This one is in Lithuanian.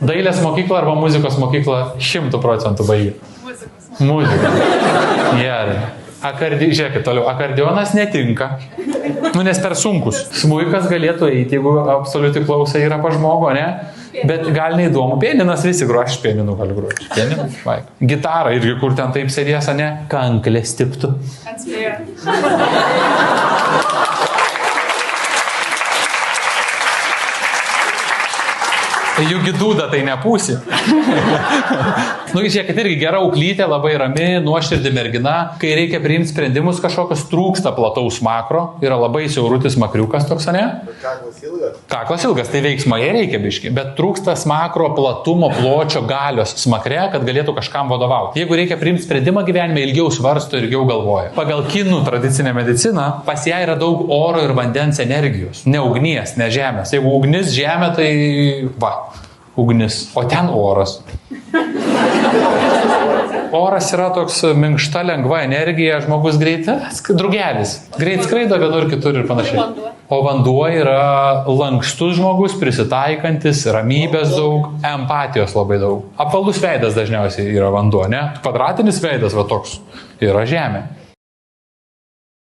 Dailės mokyklą arba muzikos mokyklą 100% baigė. Muzika. Gerai. Žiūrėkit toliau, akordionas netinka. Nes per sunkus. Smuikas galėtų eiti, jeigu absoliuti klausa yra pa žmogo, ne? Bet gal neįdomu. Pianinas visi groja, aš pianinu galiu groti. Pianinu, vaik. Gitara irgi, kur ten taip sėdės, ne? Kanklės tiptų. Atspėjo. Juk dūda tai nepūsi. Žiūrėkit, irgi gera auklytė, labai rami, nuoširdį mergina. Kai reikia priimti sprendimus kažkokius, trūksta plataus makro. Yra labai siaurutis makriukas toks, ne? Kaklas ilgas. Kaklas ilgas, tai veiksmoje reikia biški. Bet trūksta makro platumo, pločio, galios smakre, kad galėtų kažkam vadovauti. Jeigu reikia priimti sprendimą gyvenime, ilgiau svarsto ir ilgiau galvoja. Pagal kinų tradicinę mediciną, pas ją yra daug oro ir vandens energijos. Ne ugnies, ne žemės. Jeigu ugnis, žemė, tai va. Ugnis, o ten oras. Oras yra toks minkšta, lengva energija, žmogus drugelis. Greit skraido vienur kitur ir panašiai. O vanduo yra lankstus žmogus, prisitaikantis, ramybės daug, empatijos labai daug. Apvalus veidas dažniausiai yra vanduo, ne? Kvadratinis veidas va toks yra žemė.